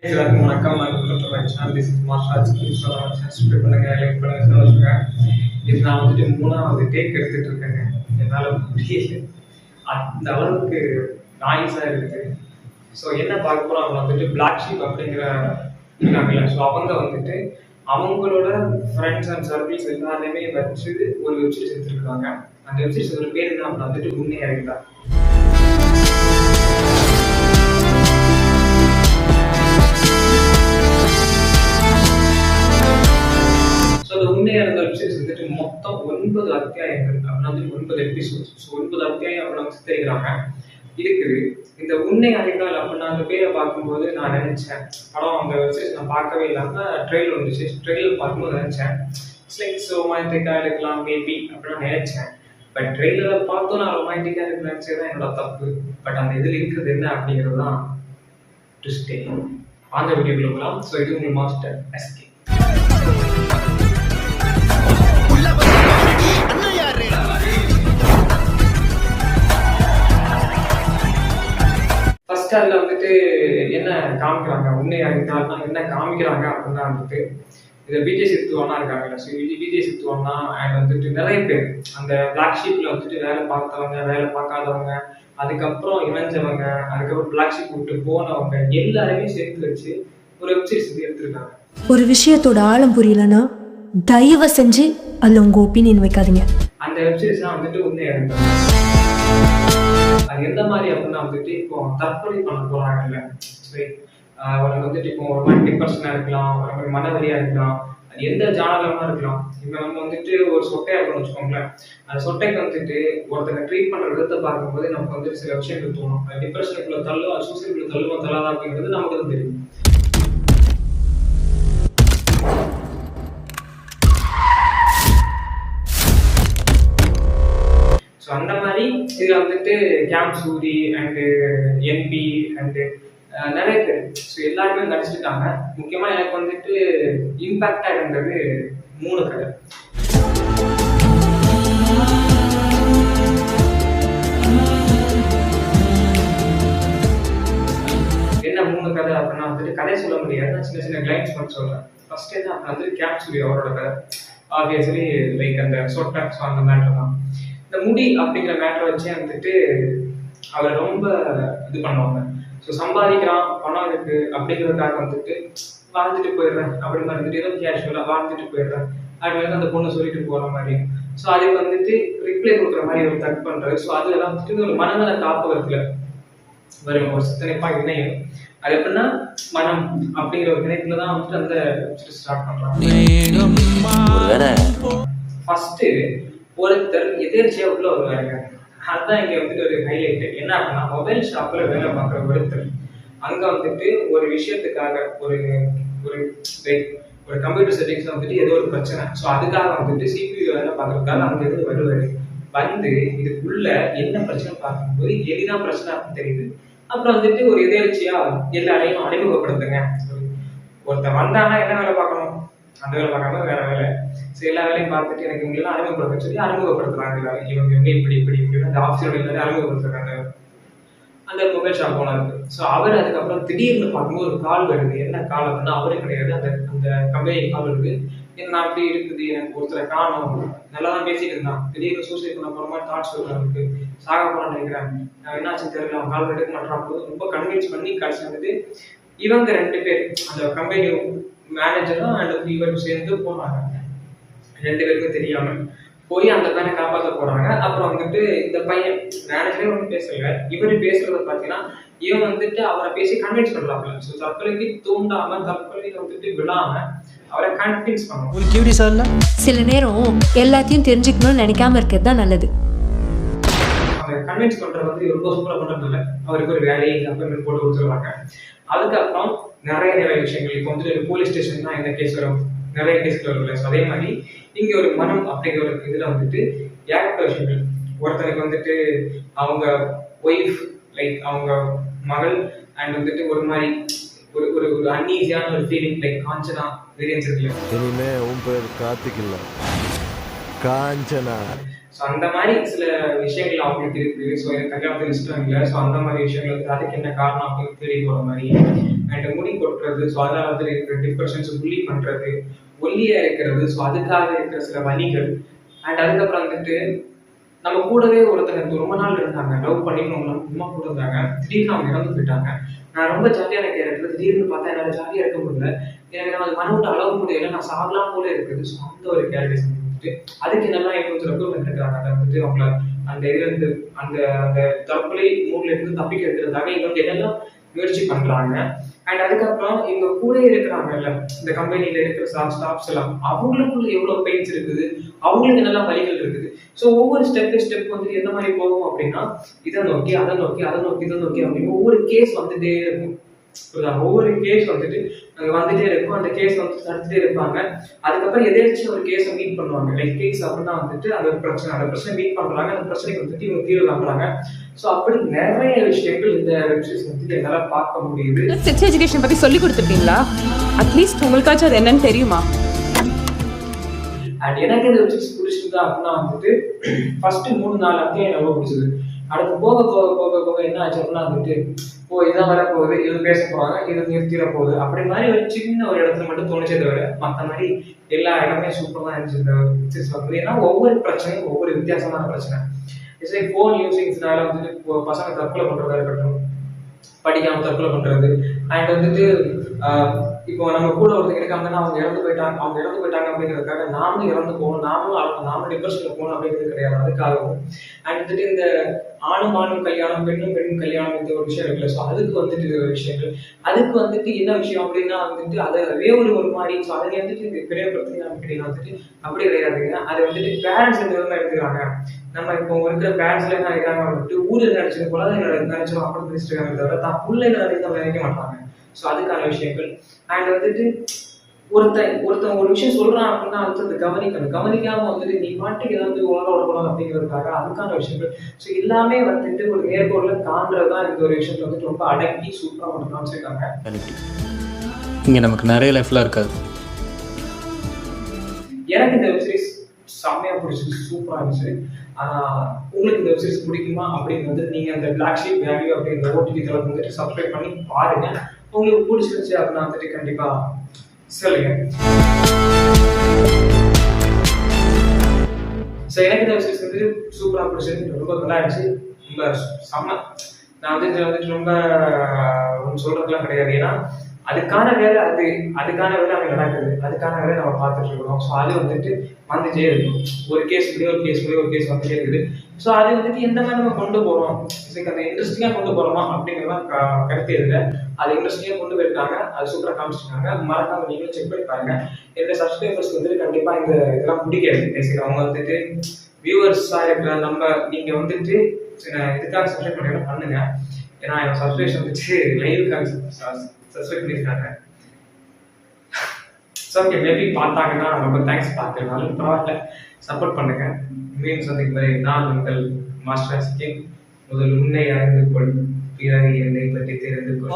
எல்லாருக்கும் வணக்கம். This is marshal subscribe பண்ணுங்க, லைக் பண்ணுங்க, சொல்லுங்க. இது நான் வந்துட்டு 3வது டேக் எடுத்துட்டு இருக்கேங்க. என்னால் முடியல, அந்த அளவுக்கு நாய்ஸாக இருக்குது. ஸோ என்ன பார்க்க போகிறோம், அவங்க வந்துட்டு பிளாக் ஷீப் அப்படிங்கிற இருக்காங்கல்ல. ஸோ அவங்க வந்துட்டு அவங்களோட ஃப்ரெண்ட்ஸ் அண்ட் சர்க்கிள்ஸ் எல்லாருமே வச்சு ஒரு வெப்சீரிஸ் எடுத்துருக்காங்க. அந்த வெப்சீரிஸோட பேர் என்ன அப்படின்னா வந்துட்டு உண்மை அறிந்தார். உண்மையா இருந்த வெப்சீரிஸ் வந்துட்டு மொத்தம் 9 அத்தியாயங்கள் அப்படின்னா வந்து 9 எபிசோட்ஸ். ஸோ 9 அத்தியாயம் அப்படின்னு சித்தரிக்கிறாங்க இருக்குது. இந்த உண்மை அறிந்தால் அப்படின்னா அந்த பேரை பார்க்கும்போது நான் நினைச்சேன், படம் அந்த வெப்சீரிஸ் நான் பார்க்கவே இல்லாமல் ட்ரெயிலர் வந்துச்சு. ட்ரெயிலர் பார்க்கும்போது நினைச்சேன் லைக் ரொமான்டிக்காக இருக்கலாம் மேபி அப்படின்னு நினைச்சேன். பட் ட்ரெயிலரை பார்த்தும் நான் ரொமான்டிக்காக இருக்கு நினைச்சது என்னோட தப்பு. பட் அந்த இதில் இருக்கிறது என்ன அப்படிங்கிறது தான் ட்விஸ்டே. அந்த வீடியோக்குள்ள போகலாம். ஸோ இது உங்கள் மாஸ்டர் எஸ்கே. ஃபர்ஸ்ட் அதில் வந்துட்டு என்ன காமிக்கிறாங்க, உண்மையா இருந்தால்னா என்ன காமிக்கிறாங்க அப்படின்னா வந்துட்டு இதில் விஜய் சித்துவானா இருக்காங்கல்ல. ஸோ விஜய் சித்துவானா அண்ட் வந்துட்டு நிறைய பேர் அந்த பிளாக் ஷீப்ல வந்துட்டு வேலை பார்த்தவங்க, வேலை பார்க்காதவங்க, அதுக்கப்புறம் இணைஞ்சவங்க, அதுக்கப்புறம் பிளாக் ஷீப் விட்டு போனவங்க எல்லாருமே சேர்த்து வச்சு ஒரு வெப்சீரிஸ் எடுத்திருக்காங்க. ஒரு விஷயத்தோட ஆழம் புரியலன்னா தயவு செஞ்சு அதில் உங்கள் ஒப்பீனியன் வைக்காதீங்க. அந்த வெப்சீரிஸ்லாம் வந்துட்டு உண்மையா இருந்தாங்க. அது எந்த மாதிரி அப்படின்னா வந்துட்டு இப்போ தற்கொலை பண்ண போறாங்கல்ல. சரி, அவனுக்கு வந்துட்டு இப்போ ஒரு டிப்ரெஷனாக இருக்கலாம், ஒரு மனவலியா இருக்கலாம், அது எந்த ஜானகமாக இருக்கலாம். இப்போ நம்ம வந்துட்டு ஒரு சொட்டையா இருக்கணும்னு வச்சுக்கோங்களேன். அந்த சொட்டைக்கு வந்துட்டு ஒருத்தங்க ட்ரீட் பண்ற விதத்தை பார்க்கும்போது நமக்கு வந்துட்டு சில விஷயங்கள் தோணும். அது டிப்ரெஷனுக்குள்ள தள்ளும், சூசைடுக்குள்ள தள்ளுவோம் தள்ளாதா அப்படிங்கிறது நமக்கு தான் தெரியும். ஸோ அந்த மாதிரி இதில் வந்துட்டு கேம் சூரி அண்டு என்பி அண்டு நிறைய பேர் ஸோ எல்லாருமே நடிச்சிருக்காங்க. முக்கியமாக எனக்கு வந்துட்டு இம்பேக்டாக இருந்தது 3 கதை. என்ன 3 கதை அப்படின்னா வந்துட்டு கதை சொல்ல முடியாது, நான் சின்ன சின்ன கிளைன்ஸ் மட்டும் சொல்கிறேன். ஃபர்ஸ்ட் என்ன அப்படின்னா வந்து கேம் சூரி அவரோட கதை. ஆப்வியஸ்லி லைக் அந்த சொட்டை, ஸோ அந்த மேட்டர் தான். இந்த முடி அப்படிங்கிற மேட்டரை வச்சே வந்துட்டு அவரை ரொம்ப இது பண்ணுவாங்க. ஸோ சம்பாதிக்கிறான், பணம் இருக்கு அப்படிங்கிறதுக்காக வந்துட்டு வாழ்ந்துட்டு போயிடுறேன் அப்படின்னு வந்துட்டு ஏதோ கேஷுவலாக வாழ்ந்துட்டு போயிடுறேன் அப்படின்னு அந்த பொண்ணு சொல்லிட்டு போகிற மாதிரி. ஸோ அதுக்கு வந்துட்டு ரிப்ளை கொடுக்குற மாதிரி ஒரு தட் பண்ணுறது. ஸோ அதெல்லாம் வந்துட்டு ஒரு மனநல காப்பகத்தில் வரும் ஒரு சித்தனைப்பாக இணையம். அது எப்படின்னா மனம் அப்படிங்கிற ஒரு இணைப்புல தான் வந்துட்டு அந்த ஸ்டார்ட் பண்ணுறாங்க. ஃபர்ஸ்ட் ஒருத்தர் எதிர்ச்சியா உள்ள வருவாருங்க. அதுதான் இங்க வந்துட்டு ஒரு ஹைலைட். என்ன அப்படின்னா மொபைல் ஷாப்ல வேலை பார்க்குற ஒருத்தர் அங்க வந்துட்டு ஒரு விஷயத்துக்காக ஒரு ஒரு ஒரு கம்ப்யூட்டர் செட்டிங்ஸ்ல வந்துட்டு ஏதோ ஒரு பிரச்சனை. ஸோ அதுக்காக வந்துட்டு சிபியூ வேலை பார்க்கறதுக்காக அங்க இருந்து வருவாரு. வந்து இதுக்குள்ள என்ன பிரச்சனை பார்க்கும்போது எதுதான் பிரச்சனை அப்படின்னு தெரியுது. அப்புறம் வந்துட்டு ஒரு எதிர்ச்சியா எல்லாரையும் அறிமுகப்படுத்துங்க. ஒருத்தர் வந்தாங்கன்னா என்ன வேலை பார்க்கணும், அந்த வேலை பார்க்காம வேற வேலை. ஸோ எல்லா வேலையும் பார்த்துட்டு எனக்கு இவங்கெல்லாம் அறிமுகப்படுத்த சொல்லி அறிமுகப்படுத்துறாங்க. இவங்க இப்படி இப்படி இப்படி அந்த ஆஃபீஸோட எல்லாரும் அறிமுகப்படுத்துறாங்க அந்த மொபைல் ஷாப் ஓனருக்கு. ஸோ அவர் அதுக்கப்புறம் திடீர்னு பார்க்கும்போது ஒரு கால் வருது. என்ன கால் அப்படின்னா அவரே கிடையாது, அந்த அந்த கம்பெனி கால் வருது. என்ன அப்படி இருக்குது, எனக்கு ஒருத்தரை காணும், நல்லா தான் பேசிட்டு இருந்தான், திடீர்னு சூசைட் பண்ண போற மாதிரி தாட்ஸ் வருது, சாக போறான்னு நினைக்கிறேன், நான் என்னாச்சுன்னு தெரியல, அவன் கால் எடுக்க மாட்டான். ரொம்ப கன்வின்ஸ் பண்ணி கடைசி வந்துட்டு இவங்க 2 பேர் அந்த கம்பெனி மேனேஜரும் அண்ட் இவரும் சேர்ந்து போனாங்க. 2 பேருக்கும் தெரியாம போய் அந்த பையனை காப்பாற்ற போறாங்க. அப்புறம் வந்துட்டு இந்த பையன் மேனேஜரே ஒன்றும் பேசல, இவரு பேசுறத பார்த்தீங்கன்னா இவன் வந்துட்டு அவரை பேசி கன்வின்ஸ் பண்றாங்க. ஸோ தற்கொலைக்கு தூண்டாம, தற்கொலையில வந்துட்டு விடாம அவரை கன்வின்ஸ் பண்ணுவோம். சில நேரம் எல்லாத்தையும் தெரிஞ்சுக்கணும்னு நினைக்காம இருக்கிறது தான் நல்லது. அவரை கன்வின்ஸ் பண்றது வந்து ரொம்ப சூப்பரா பண்றதுனால அவருக்கு ஒரு வேலையை அப்பாயின்மெண்ட் போட்டு கொடுத்துருவாங்க. அதுக்கப்புறம் நிறைய விஷயங்கள் இப்போ வந்துட்டு போலீஸ் ஸ்டேஷன் தான் என்ன கேஸ் வரும், நிறைய கேஸ்கள் வரும்ல. ஸோ அதே மாதிரி இங்கே ஒரு மனம் அப்படிங்கிற ஒரு இதில் வந்துட்டு ஏகப்பட்ட விஷயங்கள். ஒருத்தனுக்கு வந்துட்டு அவங்க ஒய்ஃப் லைக் அவங்க மகள் அண்ட் வந்துட்டு ஒரு மாதிரி ஒரு ஒரு ஒரு அன்ஈஸியான ஒரு ஃபீலிங் லைக் காஞ்சனா வேரியன்ஸ் இருக்குல்ல. இனிமே உன் பேர் கார்த்திக் இல்ல காஞ்சனா. ஸோ அந்த மாதிரி சில விஷயங்கள் அவங்களுக்கு இருக்குது. ஸோ எனக்கு கல்யாணத்தில் இஷ்டம் இல்லை. ஸோ அந்த மாதிரி விஷயங்களுக்கு அதுக்கு என்ன காரணம் அப்படின்னு தேடி போகிற மாதிரி அண்ட் முடி கொட்டுறது, ஸோ அதனால வந்து இருக்கிற டிப்ரெஷன்ஸ், புள்ளி பண்றது, ஒல்லியா இருக்கிறது, ஸோ அதுக்காக இருக்கிற சில வலிகள். அண்ட் அதுக்கப்புறம் வந்துட்டு நம்ம கூடவே ஒருத்தங்க ரொம்ப நாள் இருந்தாங்க, லவ் பண்ணிக்கணும் நம்ம கூட இருந்தாங்க, திடீர்னு அவங்க இறந்து போயிட்டாங்க. நான் ரொம்ப ஜாலியான கேரக்டர், திடீர்னு பார்த்தா என்னால் ஜாலியாக இருக்க முடியல, எனக்கு நான் மன விட்டு அளவு முடியல, நான் சாகலாம் போல இருக்குது. ஸோ அந்த ஒரு கேரக்டர்ஸ் வந்துட்டு அதுக்கு என்னெல்லாம் எங்களுக்கு ரெக்குவர்மெண்ட் இருக்கிறாங்க, அதை வந்துட்டு அவங்கள அந்த இதுலேருந்து அந்த அந்த தற்கொலை மூட்ல இருந்து தப்பிக்க இருக்கிறதுக்காக இவங்க என்னெல்லாம் முயற்சி பண்றாங்க. அண்ட் அதுக்கப்புறம் இவங்க கூட இருக்கிறாங்கல்ல, இந்த கம்பெனியில இருக்கிற ஸ்டாஃப்ஸ் எல்லாம், அவங்களுக்குள்ள எவ்வளவு பெயின்ஸ் இருக்குது, அவங்களுக்கு என்னெல்லாம் வழிகள் இருக்குது. ஸோ ஒவ்வொரு ஸ்டெப் வந்து எந்த மாதிரி போகும் அப்படின்னா, இதை நோக்கி அதை நோக்கி அதை நோக்கி இதை நோக்கி அப்படின்னு ஒவ்வொரு கேஸ் வந்துட்டே இருக்கும். ஒவ்வொரு கேஸ் வந்துட்டு வந்துட்டே இருக்கும். அந்த கேஸ் வந்து தடுத்துட்டே இருப்பாங்க. அதுக்கப்புறம் எதாச்சும் ஒரு கேஸை மீட் பண்ணுவாங்க. லைக் கேஸ் அப்படின்னா வந்துட்டு அந்த பிரச்சனை மீட் பண்றாங்க, அந்த பிரச்சனைக்கு வந்துட்டு இவங்க தீர்வு காண்றாங்க. ஸோ அப்படி நிறைய விஷயங்கள் இந்த வெப்சீரிஸ் வந்துட்டு என்னால பார்க்க முடியுது. செக்ஸ் எஜுகேஷன் பத்தி சொல்லி கொடுத்துருக்கீங்களா? அட்லீஸ்ட் உங்களுக்காச்சும் அது என்னன்னு தெரியுமா? அண்ட் எனக்கு இந்த வெப்சீரிஸ் பிடிச்சிருந்தா அப்படின்னா வந்துட்டு ஃபர்ஸ்ட் 3-4 அத்தியாயம் ரொம்ப பிடிச்சது. அடுத்து போக போக போக போக என்ன ஆச்சு அப்படின்னா வந்துட்டு இதான் வர போகுது, இது பேச போறாங்க, இது நிறுத்திட போகுது அப்படி மாதிரி ஒரு சின்ன ஒரு இடத்துல மட்டும் தோணுச்சே தவிர மற்ற மாதிரி எல்லா இடமே சூப்பராக இருந்துச்சு இந்த வெப்சீரிஸ் வந்து. ஏன்னா ஒவ்வொரு பிரச்சனையும் ஒவ்வொரு வித்தியாசமான பிரச்சனை. இட்ஸ் லைக் ஃபோன் யூசிங்ஸ்னால வந்துட்டு பசங்க தற்கொலை பண்றதா இருக்கட்டும், படிக்காம தற்கொலை பண்றது, அண்ட் வந்துட்டு இப்போ நம்ம கூட ஒருத்தர் இருக்காங்கன்னா அவங்க இறந்து போயிட்டாங்க அப்படிங்கிறதுக்காக நாமளும் இறந்து போகணும், நாமளும் டிப்ரெஷன்ல போகணும் அப்படிங்கிறது கிடையாது. அதுக்காகவும் அண்ட் வந்துட்டு இந்த ஆணும் கல்யாணம், பெண்ணும் கல்யாணம், இந்த ஒரு விஷயம் இருக்குல்ல, ஸோ அதுக்கு வந்துட்டு விஷயங்கள், அதுக்கு வந்துட்டு என்ன விஷயம் அப்படின்னா வந்துட்டு அதை ஒரு மாதிரி, ஸோ அதை வந்துட்டு பெரிய பிரச்சனை அப்படின்னா வந்துட்டு அப்படி கிடையாதுங்க. அதை வந்துட்டு பேரண்ட்ஸ் இந்த விதமாக எடுத்துக்கிறாங்க. நம்ம இப்போ இருக்கிற பேரண்ட்ஸ்ல என்ன நினைக்கிறாங்க வந்துட்டு ஊரில் நினைச்சது போல நினைச்சோம் அப்படி பேசிட்டு இருக்காங்க தவிர தான் உள்ள நினைக்க மாட்டாங்க. ஸோ அதுக்கான விஷயங்கள். அண்ட் வந்துட்டு ஒருத்தன் ஒரு விஷயம் சொல்றான் அப்படின்னா வந்து கவனிக்காம வந்துட்டு நீ பாட்டுக்கு ஏதாவது உலகம் அப்படிங்கிறதுக்காக அதுக்கான விஷயங்கள். ஸோ எல்லாமே வந்துட்டு ஒரு நேர்கோர்ல காண்றதுதான் இந்த ஒரு விஷயத்துல வந்துட்டு ரொம்ப அடக்கி சூப்பரா ஒன்று காமிச்சிருக்காங்க. இங்க நமக்கு நிறைய லைஃப்லாம் இருக்காது. எனக்கு இந்த வெப்சீரிஸ் செம்மையா பிடிச்சிருக்கு, சூப்பரா இருந்துச்சு. உங்களுக்கு இந்த வெப்சீரிஸ் பிடிக்குமா அப்படின்னு வந்து நீங்க அந்த பிளாக் ஷீப் வேல்யூ அப்படிங்கிற ஓடிடி தளத்தை வந்துட்டு சப்ஸ்கிரைப் பண்ணி பாருங்க. உங்களுக்கு பிடிச்சிருச்சு அப்படின்னா வந்துட்டு கண்டிப்பா சொல்லுங்க. ஸோ எனக்கு இந்த வெப்சீரிஸ் வந்துட்டு சூப்பரா பிடிச்சிருக்கு, ரொம்ப நல்லா இருந்துச்சு, ரொம்ப செம்ம. நான் வந்து இதில் வந்துட்டு ரொம்ப ஒன்று சொல்றதுலாம் கிடையாது. ஏன்னா அதுக்கான வேலை அங்கே நடக்குது, அதுக்கான வேலை நம்ம பார்த்துட்டு இருக்கிறோம். ஸோ அது வந்துட்டு வந்துட்டே இருக்கும். ஒரு கேஸ் வந்துட்டே இருக்குது. ஸோ அது வந்துட்டு எந்த மாதிரி நம்ம கொண்டு போகிறோம், அந்த இன்ட்ரெஸ்டிங்காக கொண்டு போகிறோமா அப்படிங்கிறதான் கருத்து இல்லை. அது இன்ட்ரெஸ்டிங்காக கொண்டு போயிருக்காங்க, அது சூப்பராக காமிச்சிருக்காங்க. மறக்காம நீங்களும் செக் பண்ணி பாருங்க. என்னோட சப்ஸ்கிரைபர்ஸ் வந்துட்டு கண்டிப்பாக இந்த இதெல்லாம் பிடிக்காது. பேசிக்க அவங்க வந்துட்டு வியூவர்ஸாக இருக்கிற நீங்கள் வந்துட்டு இதுக்காக சப்ஸ்கிரைப் பண்ணுங்க. ஏன்னா என் சப்ஸ்கிரிப்ஷன் வந்துட்டு லைவுக்காக சப்ஸ்கிரைப் பண்ணியிருக்காங்க. ஸோ ஓகே, மேபி பார்த்தாங்கன்னா ரொம்ப தேங்க்ஸ், பார்க்கறதுனாலும் பரவாயில்ல, சப்போர்ட் பண்ணுங்க. மீன் சந்திக்கும் வரை நான் உங்கள் மாஸ்டர் சிக்கிம். முதல் உன்னை அறிந்து கொள், பிறகு என்னை பற்றி தெரிந்து கொள்.